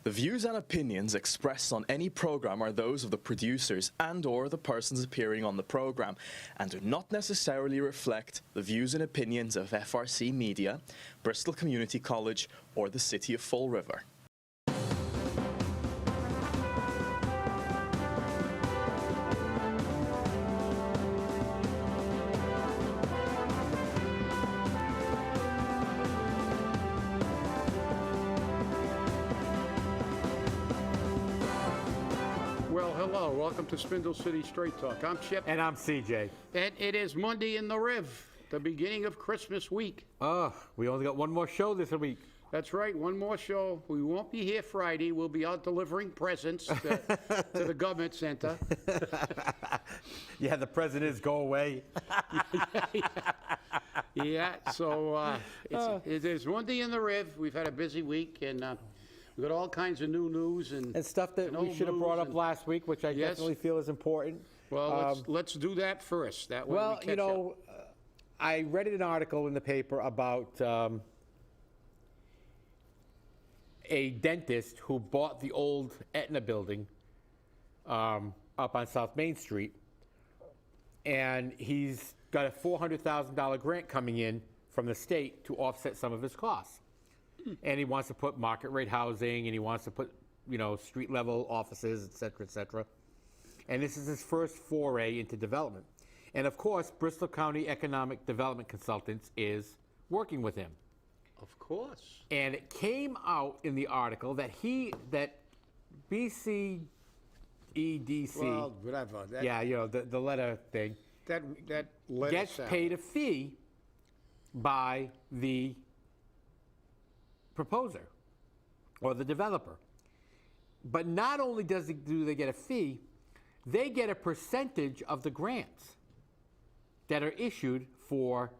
The views and opinions expressed on any program are those of the producers and/or the persons appearing on the program and do not necessarily reflect the views and opinions of FRC Media, Bristol Community College, or the City of Fall River. Hello, welcome to Spindle City Straight Talk. I'm Chip. And I'm CJ. And it is Monday in the Riv, the beginning of Christmas week. We only got one more show this week. That's right, one more show. We won't be here Friday. We'll be out delivering presents to the government center. Yeah, the presidents go away. Yeah, so it is Monday in the Riv. We've had a busy week, and we've got all kinds of new news and stuff that we should have brought up last week, which I definitely feel is important. Well, let's do that first. That way well, we catch up. I read an article in the paper about a dentist who bought the old Aetna building up on South Main Street, and he's got a $400,000 grant coming in from the state to offset some of his costs. And he wants to put market rate housing, and he wants to put, street level offices, et cetera, et cetera. And this is his first foray into development. And of course, Bristol County Economic Development Consultants is working with him. Of course. And it came out in the article that BCEDC. Well, whatever. The letter thing. That letter gets paid a fee by the proposer or the developer. But not only do they get a fee, they get a percentage of the grants that are issued for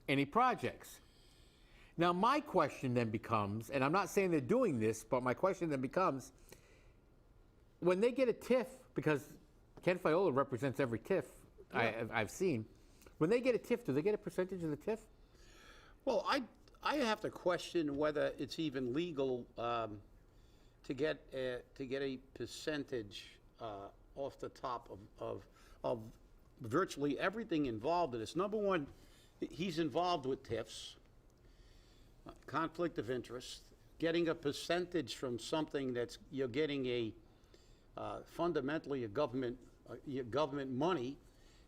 any projects. Now, my question then becomes, and I'm not saying they're doing this, but my question then becomes, when they get a TIF, because Ken Fiola represents every TIF I've seen, when they get a TIF, do they get a percentage of the TIF? Well, I have to question whether it's even legal to get a percentage off the top of virtually everything involved in this. Number one, he's involved with TIFs, conflict of interest, getting a percentage from something that's you're getting fundamentally your government money.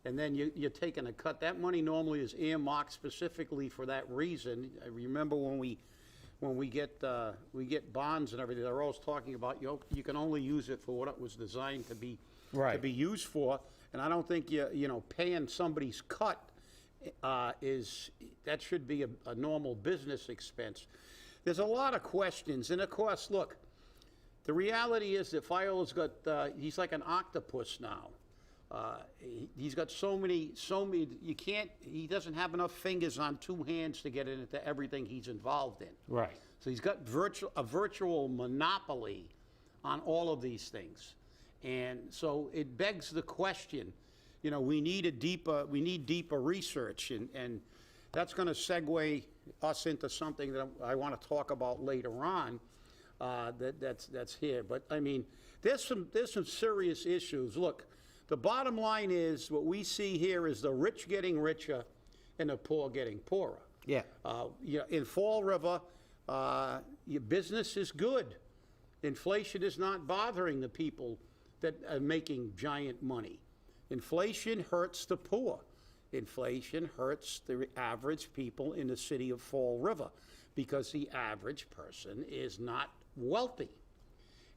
And then you're taking a cut. That money normally is earmarked specifically for that reason. I remember when we get bonds and everything, they're always talking about you can only use it for what it was designed to be used for. And I don't think paying somebody's cut that should be a normal business expense. There's a lot of questions, and of course, look, the reality is that Fiola's got he's like an octopus now. He's got so many, he doesn't have enough fingers on two hands to get into everything he's involved in. Right. So he's got a virtual monopoly on all of these things. And so it begs the question, we need deeper research, and that's going to segue us into something that I want to talk about later on. That's here. But I mean, there's some serious issues. Look, the bottom line is what we see here is the rich getting richer and the poor getting poorer. Yeah. In Fall River, your business is good. Inflation is not bothering the people that are making giant money. Inflation hurts the poor. Inflation hurts the average people in the city of Fall River because the average person is not wealthy.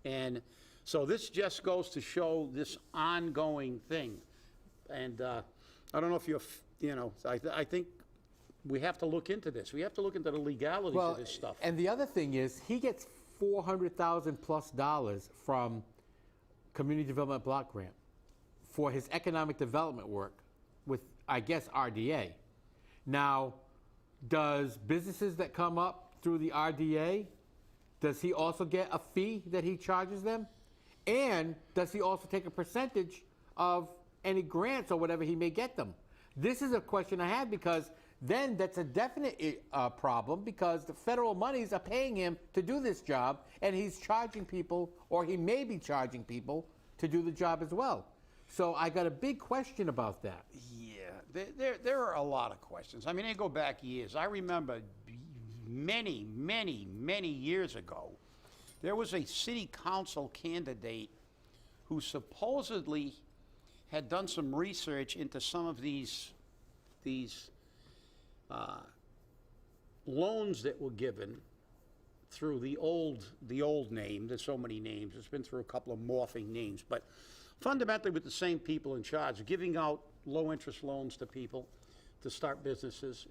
And so this just goes to show this ongoing thing. And I don't know if I think we have to look into this. We have to look into the legalities of this stuff. And the other thing is he gets $400,000+ from Community Development Block Grant for his economic development work with, I guess, RDA. Now, does businesses that come up through the RDA, does he also get a fee that he charges them? And does he also take a percentage of any grants or whatever he may get them? This is a question I have because then that's a definite problem, because the federal monies are paying him to do this job, and he's charging people, or he may be charging people, to do the job as well. So I got a big question about that. Yeah, there are a lot of questions. I mean, they go back years. I remember many, many, many years ago, there was a city council candidate who supposedly had done some research into some of these loans that were given through the old name. There's so many names. It's been through a couple of morphing names, but fundamentally with the same people in charge, giving out low-interest loans to people to start businesses.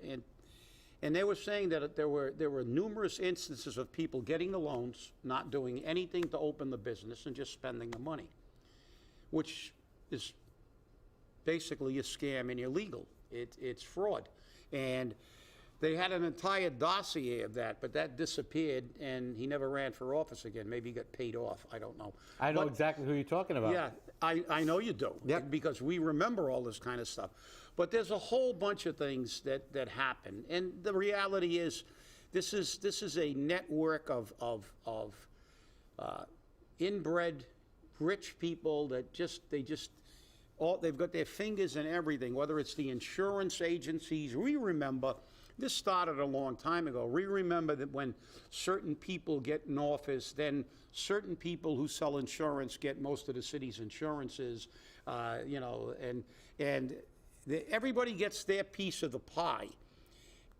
And they were saying that there were numerous instances of people getting the loans, not doing anything to open the business, and just spending the money, which is basically a scam and illegal. It's fraud. And they had an entire dossier of that, but that disappeared, and he never ran for office again. Maybe he got paid off. I don't know. I know exactly who you're talking about. Yeah, I know you do. Yep. Because we remember all this kind of stuff. But there's a whole bunch of things that happen. And the reality is, this is a network of inbred rich people that they've got their fingers in everything, whether it's the insurance agencies. We remember, this started a long time ago. We remember that when certain people get in office, then certain people who sell insurance get most of the city's insurances, everybody gets their piece of the pie.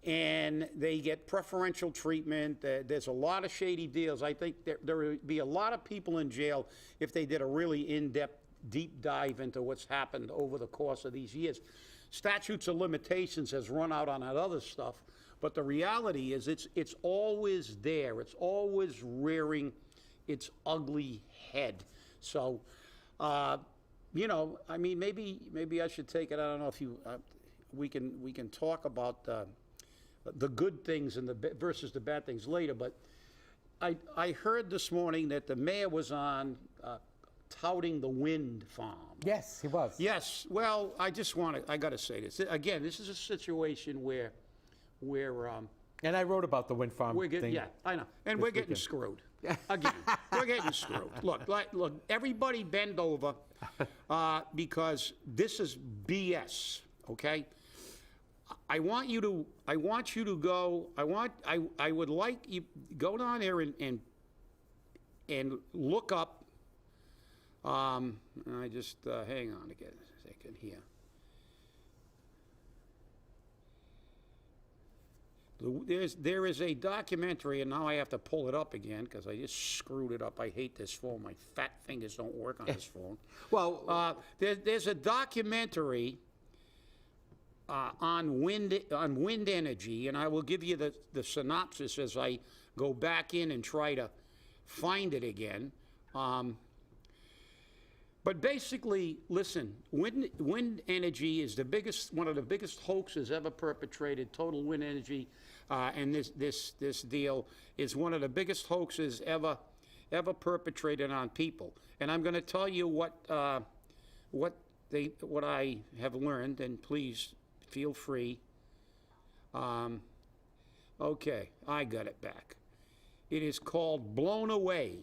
And they get preferential treatment. There's a lot of shady deals. I think there would be a lot of people in jail if they did a really in-depth, deep dive into what's happened over the course of these years. Statutes of limitations has run out on that other stuff, but the reality is it's always there. It's always rearing its ugly head. So, I mean, maybe I should take it. I don't know if we can talk about the good things and versus the bad things later. But I heard this morning that the mayor was on touting the wind farm. Yes, he was. Yes. Well, I got to say this again. This is a situation where And I wrote about the wind farm thing. Yeah, I know. And we're getting screwed. Again, we're getting screwed. Look, everybody bend over because this is BS, okay? I would like you go down there and look up. I just hang on again a second here. There is a documentary, and now I have to pull it up again because I just screwed it up. I hate this phone. My fat fingers don't work on this phone. Well, there's a documentary on wind energy, and I will give you the synopsis as I go back in and try to find it again. But basically, listen, wind energy is one of the biggest hoaxes ever perpetrated. Total wind energy, and this deal is one of the biggest hoaxes ever perpetrated on people. And I'm going to tell you what I have learned, and please feel free. Okay, I got it back. It is called Blown Away.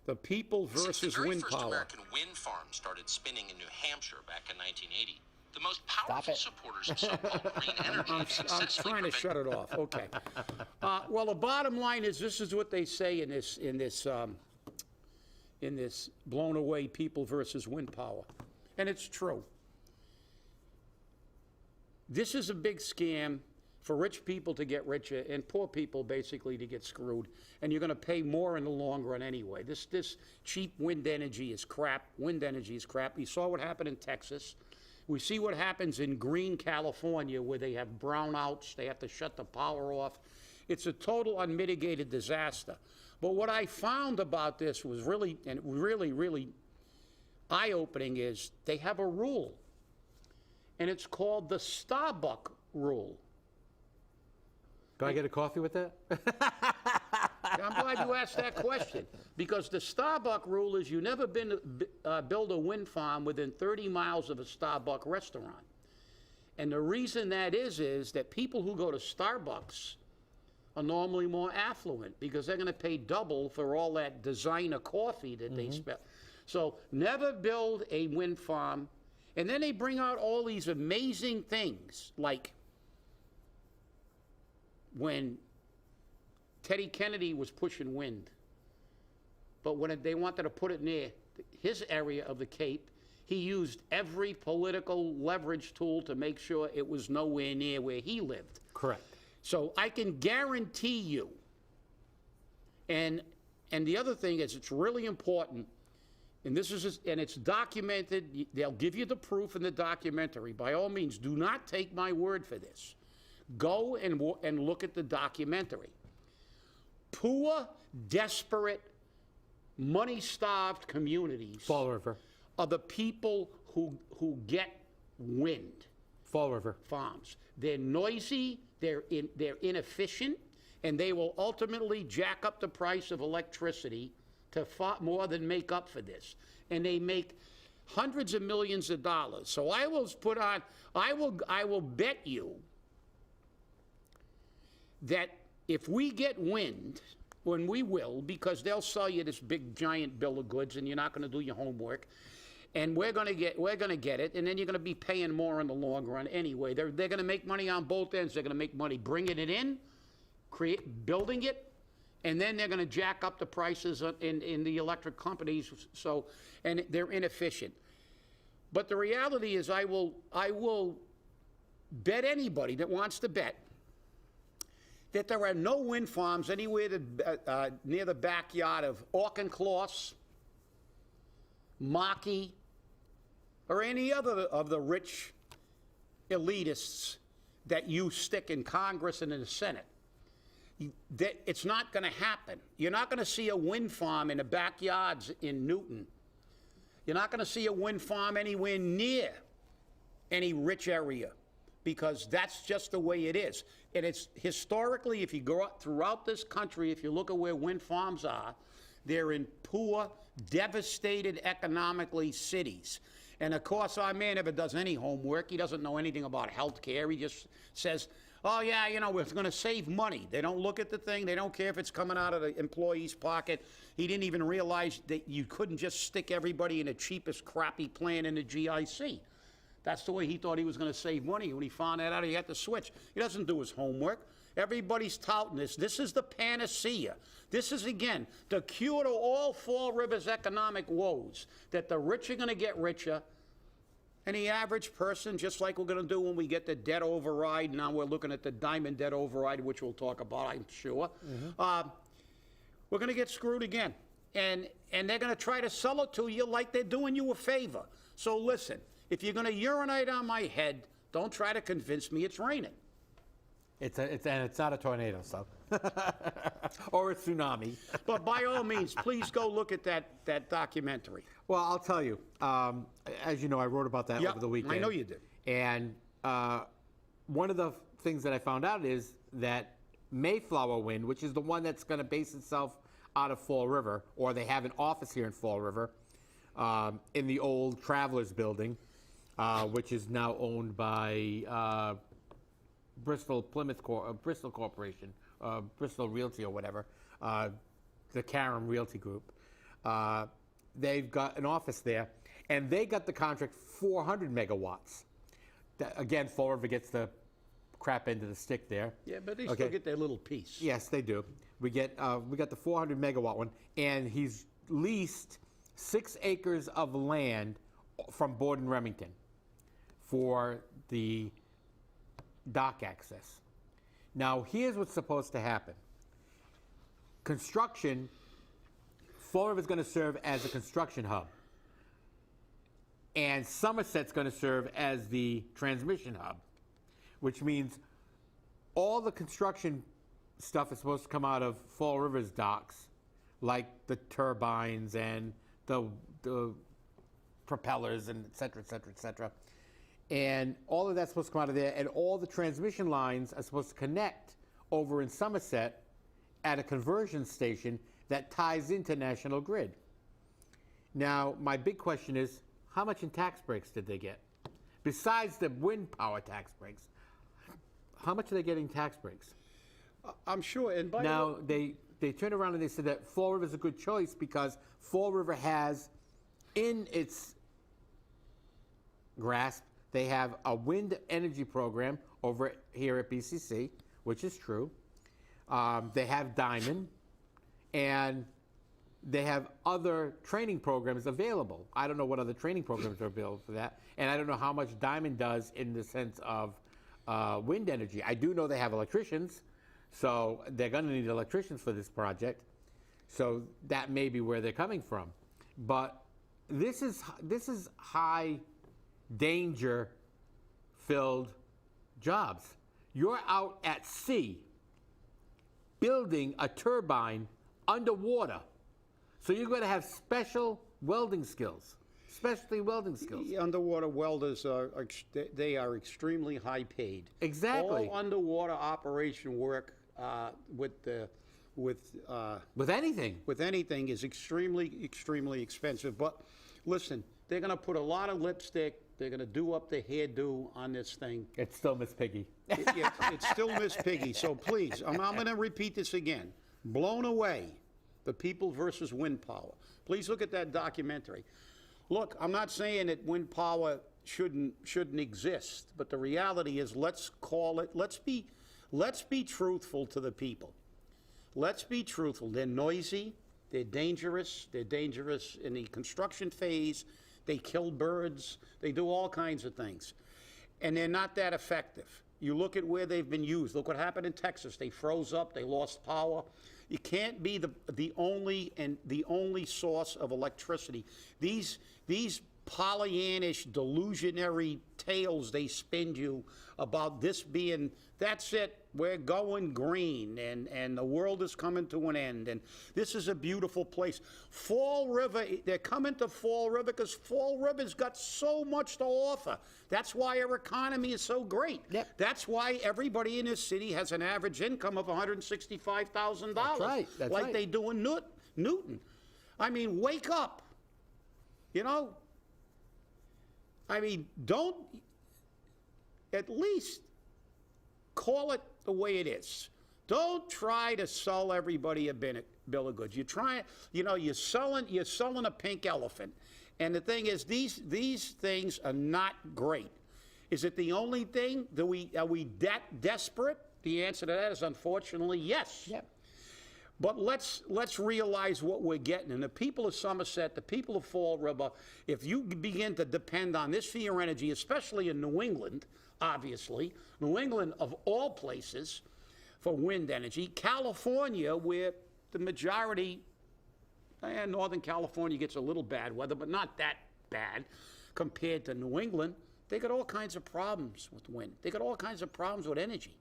The People versus Wind Power. The American wind farm started spinning in New Hampshire back in 1980. The most powerful supporters of so-called green energy have successfully I'm trying to shut it off. Okay. Well, the bottom line is this is what they say in this Blown Away People versus Wind Power, and it's true. This is a big scam for rich people to get richer and poor people basically to get screwed. And you're going to pay more in the long run anyway. This cheap wind energy is crap. Wind energy is crap. We saw what happened in Texas. We see what happens in green California where they have brownouts. They have to shut the power off. It's a total unmitigated disaster. But what I found about this was really eye-opening is they have a rule. And it's called the Starbucks rule. Can I get a coffee with that? I'm glad you asked that question, because the Starbucks rule is you never build a wind farm within 30 miles of a Starbucks restaurant. And the reason that is that people who go to Starbucks are normally more affluent because they're going to pay double for all that designer coffee that they spend. So never build a wind farm. And then they bring out all these amazing things, like when Teddy Kennedy was pushing wind, but when they wanted to put it near his area of the Cape, he used every political leverage tool to make sure it was nowhere near where he lived. Correct. So I can guarantee you, and the other thing is it's really important, and this is and it's documented. They'll give you the proof in the documentary. By all means, do not take my word for this. Go and look at the documentary. Poor, desperate, money-starved communities Fall River. are the people who get wind Fall River. farms. They're noisy, they're inefficient, and they will ultimately jack up the price of electricity to far more than make up for this. And they make hundreds of millions of dollars. So I will bet you that if we get wind, when we will, because they'll sell you this big giant bill of goods and you're not going to do your homework, and we're going to get it, and then you're going to be paying more in the long run anyway. They're going to make money on both ends. They're going to make money bringing it in, building it, and then they're going to jack up the prices in the electric companies. So, and they're inefficient. But the reality is, I will bet anybody that wants to bet that there are no wind farms anywhere near the backyard of Auchincloss, Markey, or any other of the rich elitists that you stick in Congress and in the Senate. That it's not going to happen. You're not going to see a wind farm in the backyards in Newton. You're not going to see a wind farm anywhere near any rich area, because that's just the way it is. And it's historically, if you go out throughout this country, if you look at where wind farms are, they're in poor, devastated economically cities. And of course, our man never does any homework. He doesn't know anything about health care. He just says, oh yeah, we're going to save money. They don't look at the thing. They don't care if it's coming out of the employee's pocket. He didn't even realize that you couldn't just stick everybody in the cheapest crappy plan in the GIC. That's the way he thought he was going to save money. When he found that out, he had to switch. He doesn't do his homework. Everybody's touting this. This is the panacea. This is, again, the cure to all Fall River's economic woes, that the rich are going to get richer, and the average person, just like we're going to do when we get the debt override, now we're looking at the diamond debt override, which we'll talk about, I'm sure, we're going to get screwed again. And they're going to try to sell it to you like they're doing you a favor. So listen, if you're going to urinate on my head, don't try to convince me it's raining. It's not a tornado, so. Or a tsunami. But by all means, please go look at that documentary. Well, I'll tell you. As you know, I wrote about that over the weekend. I know you did. And one of the things that I found out is that Mayflower Wind, which is the one that's going to base itself out of Fall River, or they have an office here in Fall River, in the old Travelers building, which is now owned by Bristol Corporation, Bristol Realty or whatever, the Caram Realty Group. They've got an office there, and they got the contract 400 megawatts. Again, Fall River gets the crap end of the stick there. Yeah, but they still get their little piece. Yes, they do. We got the 400 megawatt one, and he's leased 6 acres of land from Borden Remington for the dock access. Now, here's what's supposed to happen. Construction, Fall River is going to serve as a construction hub, and Somerset's going to serve as the transmission hub, which means all the construction stuff is supposed to come out of Fall River's docks, like the turbines and the propellers and et cetera, et cetera, et cetera. And all of that's supposed to come out of there, and all the transmission lines are supposed to connect over in Somerset at a conversion station that ties into National Grid. Now, my big question is, how much in tax breaks did they get? besides the wind power tax breaks, how much are they getting tax breaks? I'm sure, and by Now, they turned around and they said that Fall River is a good choice because Fall River has in its grasp, they have a wind energy program over here at BCC, which is true. They have Diamond, and they have other training programs available. I don't know what other training programs are available for that, and I don't know how much Diamond does in the sense of wind energy. I do know they have electricians, so they're going to need electricians for this project. So that may be where they're coming from. But this is high danger filled jobs. You're out at sea building a turbine underwater. So you're going to have special welding skills, specialty welding skills. the underwater welders they are extremely high paid. Exactly. All underwater operation work with anything. with anything is extremely expensive. But listen, they're going to put a lot of lipstick. They're going to do up the hairdo on this thing. It's still Miss Piggy. It's still Miss Piggy. So please, I'm going to repeat this again. Blown Away, The People versus Wind Power. Please look at that documentary. Look, I'm not saying that wind power shouldn't exist, but the reality is, let's call it. Let's be truthful to the people. Let's be truthful. They're noisy. They're dangerous. They're dangerous in the construction phase. They kill birds. They do all kinds of things. And they're not that effective. You look at where they've been used. Look what happened in Texas. They froze up. They lost power. It can't be the only source of electricity. These Pollyannish, delusionary tales they spin you about this being, that's it, we're going green, and the world is coming to an end, and this is a beautiful place. Fall River, they're coming to Fall River because Fall River's got so much to offer. That's why our economy is so great. Yep. That's why everybody in this city has an average income of $165,000. That's right. That's like right. they do in Newton. I mean, wake up. You know? I mean, don't, at least call it the way it is. Don't try to sell everybody a bill of goods. You're trying, you're selling a pink elephant. And the thing is, these things are not great. Is it the only thing? Are we that desperate? The answer to that is unfortunately yes. Yep. But let's realize what we're getting. And the people of Somerset, the people of Fall River, if you begin to depend on this for your energy, especially in New England, obviously, New England of all places for wind energy, California, where the majority, Northern California gets a little bad weather, but not that bad compared to New England, they got all kinds of problems with wind. They got all kinds of problems with energy.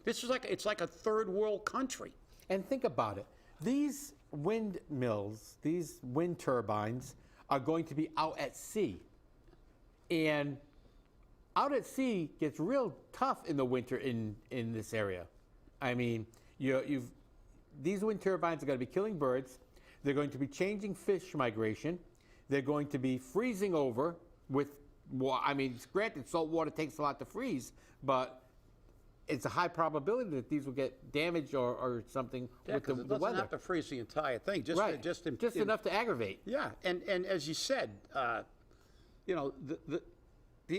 This is it's like a third world country. And think about it. These windmills, these wind turbines, are going to be out at sea. And out at sea gets real tough in the winter in this area. I mean, these wind turbines are going to be killing birds. They're going to be changing fish migration. They're going to be freezing over with, I mean, granted, salt water takes a lot to freeze, but it's a high probability that these will get damaged or something with the it doesn't weather. have to freeze the entire thing. Just Right. Just enough to aggravate. Yeah, and as you said, the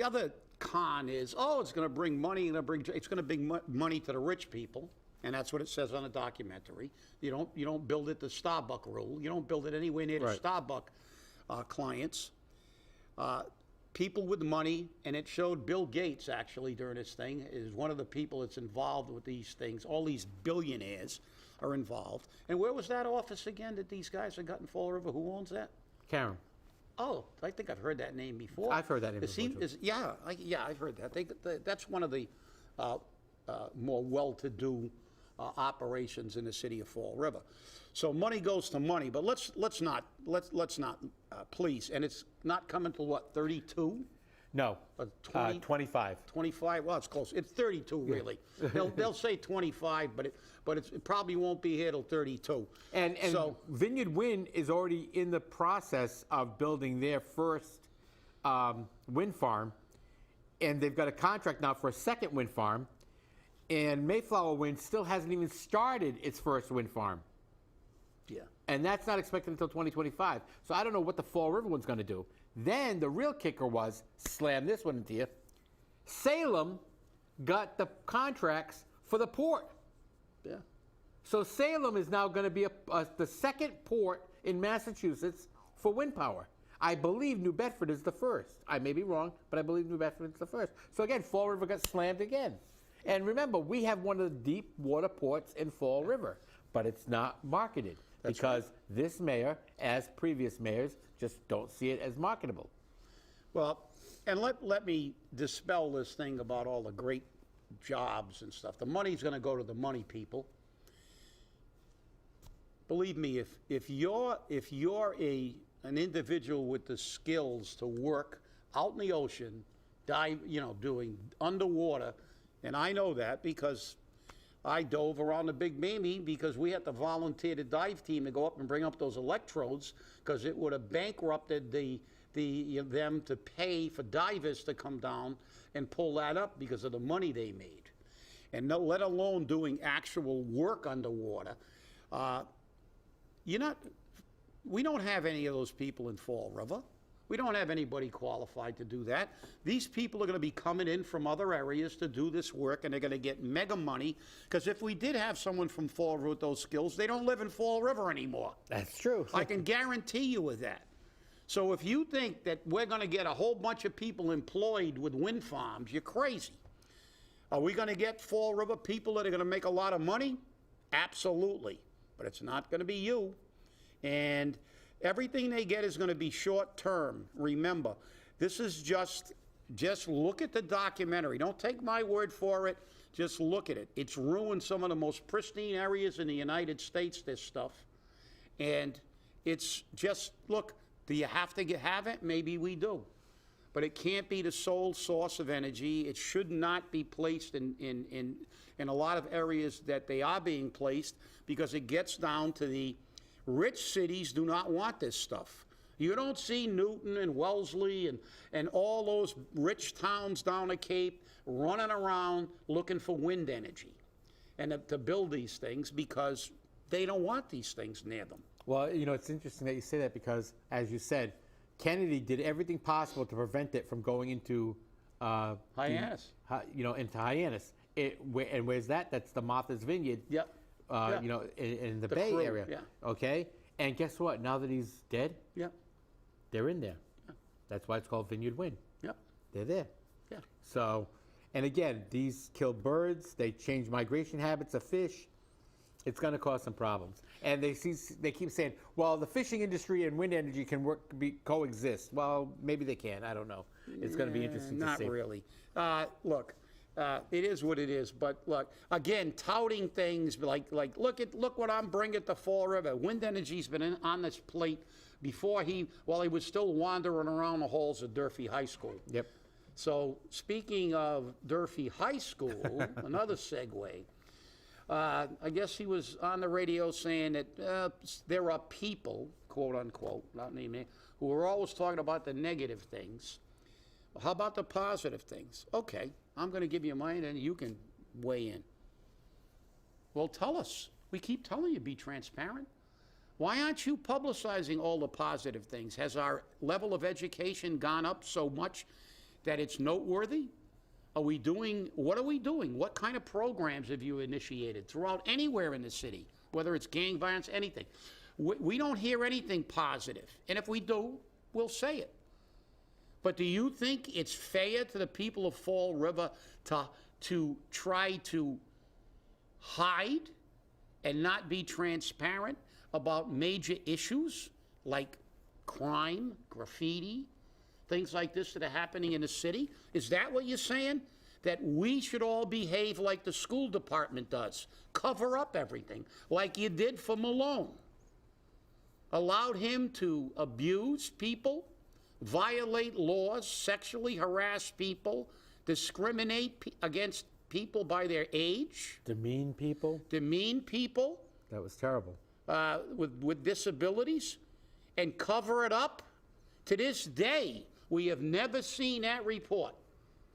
other con is, it's going to bring money, it's going to bring money to the rich people, and that's what it says on the documentary. You don't build it the Starbucks rule. You don't build it anywhere near the Right. Starbucks clients. People with money, and it showed Bill Gates actually during this thing is one of the people that's involved with these things. All these billionaires are involved. And where was that office again that these guys have got in Fall River? Who owns that? Karen. Oh, I think I've heard that name before. I've heard that name before, too. Yeah, I've heard that. That's one of the more well-to-do operations in the city of Fall River. So money goes to money, but let's not please. And it's not coming to what, 32? No, 20? 25. 25? Well, it's close. It's 32 really. They'll say 25, but it probably won't be here till 32. And so Vineyard Wind is already in the process of building their first wind farm and they've got a contract now for a second wind farm, and Mayflower Wind still hasn't even started its first wind farm. Yeah. And that's not expected until 2025. So I don't know what the Fall River one's going to do. Then the real kicker was, slam this one into you, Salem got the contracts for the port. Yeah. So Salem is now going to be the second port in Massachusetts for wind power. I believe New Bedford is the first. I may be wrong, but I believe New Bedford is the first. So again, Fall River got slammed again. And remember, we have one of the deep water ports in Fall River, but it's not marketed because this mayor, as previous mayors, just don't see it as marketable. Well, and let me dispel this thing about all the great jobs and stuff. The money's going to go to the money people. Believe me, if you're an individual with the skills to work out in the ocean, dive, doing underwater, and I know that because I dove around the Big Mamie because we had to volunteer the dive team to go up and bring up those electrodes because it would have bankrupted them to pay for divers to come down and pull that up because of the money they made. And no, let alone doing actual work underwater. We don't have any of those people in Fall River. We don't have anybody qualified to do that. These people are going to be coming in from other areas to do this work, and they're going to get mega money, because if we did have someone from Fall River with those skills, they don't live in Fall River anymore. That's true. I can guarantee you with that. So if you think that we're going to get a whole bunch of people employed with wind farms, you're crazy. Are we going to get Fall River people that are going to make a lot of money? Absolutely. But it's not going to be you. And everything they get is going to be short term. Remember, this is just look at the documentary. Don't take my word for it. Just look at it. It's ruined some of the most pristine areas in the United States, this stuff. And it's just, look, do you have to have it? Maybe we do. But it can't be the sole source of energy. It should not be placed in a lot of areas that they are being placed, because it gets down to the rich cities do not want this stuff. You don't see Newton and Wellesley and all those rich towns down the Cape running around looking for wind energy and to build these things, because they don't want these things near them. Well, it's interesting that you say that, because, as you said, Kennedy did everything possible to prevent it from going into Hyannis. Into Hyannis. And where's that? That's the Martha's Vineyard. Yep. In the Bay Crew, Area. yeah. Okay? And guess what? Now that he's dead, Yep. they're in there. Yeah. That's why it's called Vineyard Wind. Yep. They're there. Yeah. So, and again, these kill birds. They change migration habits of fish. It's going to cause some problems. And they keep saying, well, the fishing industry and wind energy can coexist. Well, maybe they can. I don't know. It's going to be interesting to see. Not really. Look, it is what it is. But look, again, touting things like look what I'm bringing to Fall River. Wind energy's been on this plate while he was still wandering around the halls of Durfee High School. Yep. So speaking of Durfee High School, another segue. I guess he was on the radio saying that there are people, quote unquote, not naming, who are always talking about the negative things. How about the positive things? Okay, I'm going to give you mine and you can weigh in. Well, tell us. We keep telling you, be transparent. Why aren't you publicizing all the positive things? Has our level of education gone up so much that it's noteworthy? What are we doing? What kind of programs have you initiated throughout anywhere in the city, whether it's gang violence, anything? We don't hear anything positive. And if we do, we'll say it. But do you think it's fair to the people of Fall River to try to hide and not be transparent about major issues like crime, graffiti, things like this that are happening in the city? Is that what you're saying? That we should all behave like the school department does? Cover up everything, like you did for Malone. Allowed him to abuse people, violate laws, sexually harass people, discriminate against people by their age. Demean people. Demean people. That was terrible. With disabilities, and cover it up. To this day, we have never seen that report.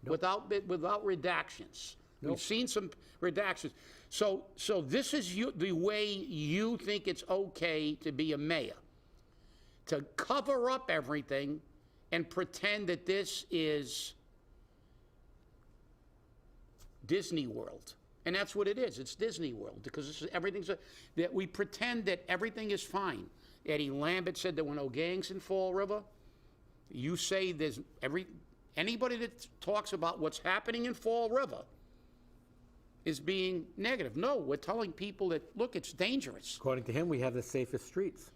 without redactions. Nope. We've seen some redactions. So this is the way you think it's okay to be a mayor, to cover up everything and pretend that this is Disney World. And that's what it is. It's Disney World, because this is, that we pretend that everything is fine. Eddie Lambert said there were no gangs in Fall River. You say there's anybody that talks about what's happening in Fall River is being negative. No, we're telling people that, look, it's dangerous. According to him, we have the safest streets.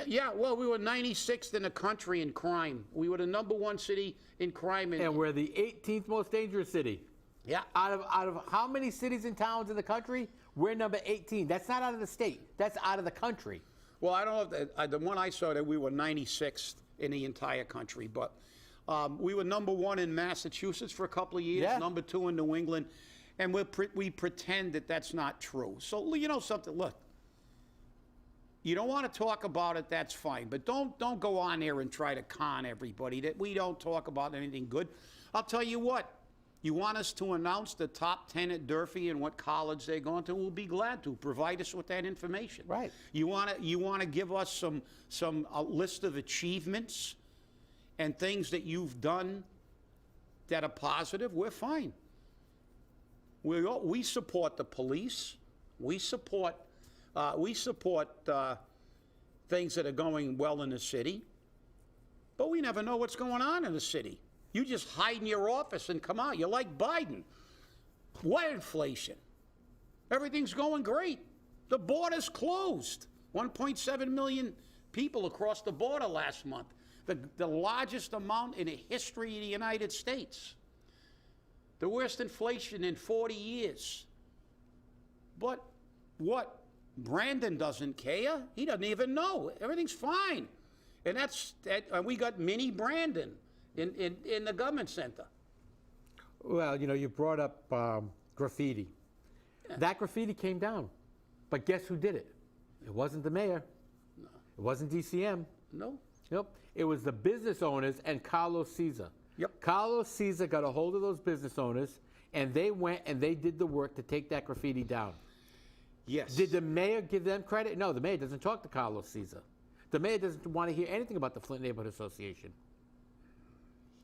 Yeah, well, we were 96th in the country in crime. We were the #1 city in crime. And we're the 18th most dangerous city. Yeah. Out of how many cities and towns in the country? We're number 18. That's not out of the state. That's out of the country. Well, I don't know if the one I saw that we were 96th in the entire country, but we were #1 in Massachusetts for a couple of years, Yeah. #2 in New England, and we pretend that that's not true. So you know something, look, you don't want to talk about it, that's fine, but don't go on there and try to con everybody that we don't talk about anything good. I'll tell you what. You want us to announce the top 10 at Durfee and what college they're going to? We'll be glad to provide us with that information. Right. You want to give us some list of achievements and things that you've done that are positive? We're fine. We support the police. We support things that are going well in the city. But we never know what's going on in the city. You just hide in your office and come out. You're like Biden. What inflation? Everything's going great. The border's closed. 1.7 million people across the border last month. The largest amount in the history of the United States. The worst inflation in 40 years. But what? Brandon doesn't care. He doesn't even know. Everything's fine. And we got mini Brandon in the government center. Well, you brought up graffiti. Yeah. That graffiti came down. But guess who did it? It wasn't the mayor. No. It wasn't DCM. No. Nope. It was the business owners and Carlos Caesar. Yep. Carlos Caesar got a hold of those business owners, and they went and they did the work to take that graffiti down. Yes. Did the mayor give them credit? No, the mayor doesn't talk to Carlos Caesar. The mayor doesn't want to hear anything about the Flint Neighborhood Association.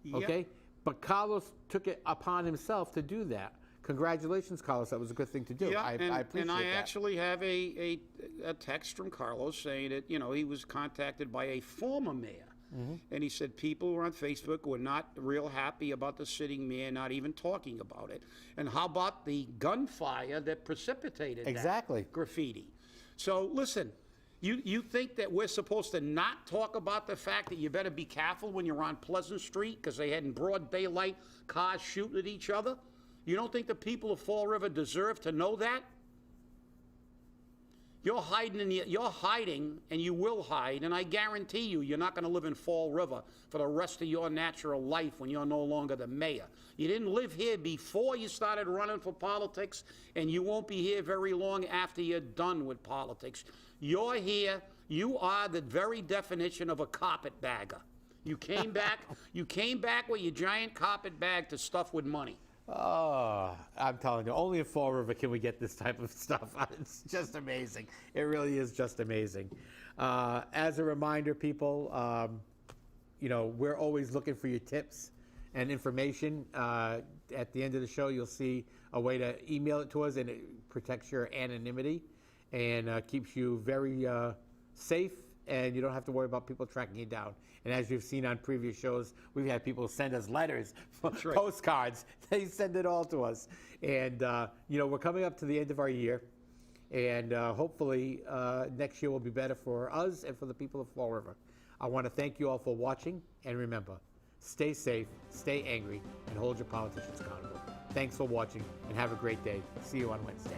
Yep. Okay? But Carlos took it upon himself to do that. Congratulations, Carlos. That was a good thing to do. Yeah, I appreciate and I that. actually have a text from Carlos saying that, he was contacted by a former mayor. Mm-hmm. And he said people were on Facebook were not real happy about the sitting mayor not even talking about it. And how about the gunfire that precipitated that graffiti? So listen, you think that we're supposed to not talk about the fact that you better be careful when you're on Pleasant Street because they had in broad daylight cars shooting at each other? You don't think the people of Fall River deserve to know that? You're hiding, and you will hide, and I guarantee you're not going to live in Fall River for the rest of your natural life when you're no longer the mayor. You didn't live here before you started running for politics, and you won't be here very long after you're done with politics. You're here. You are the very definition of a carpetbagger. You came back. You came back with your giant carpet bag to stuff with money. Oh, I'm telling you, only in Fall River can we get this type of stuff. It's just amazing. It really is just amazing. As a reminder, people, we're always looking for your tips and information. At the end of the show, you'll see a way to email it to us, and it protects your anonymity and keeps you very safe, and you don't have to worry about people tracking you down. And as you've seen on previous shows, we've had people send us letters, postcards. They send it all to us. And, we're coming up to the end of our year. And hopefully next year will be better for us and for the people of Fall River. I want to thank you all for watching. And remember, stay safe, stay angry, and hold your politicians accountable. Thanks for watching, and have a great day. See you on Wednesday.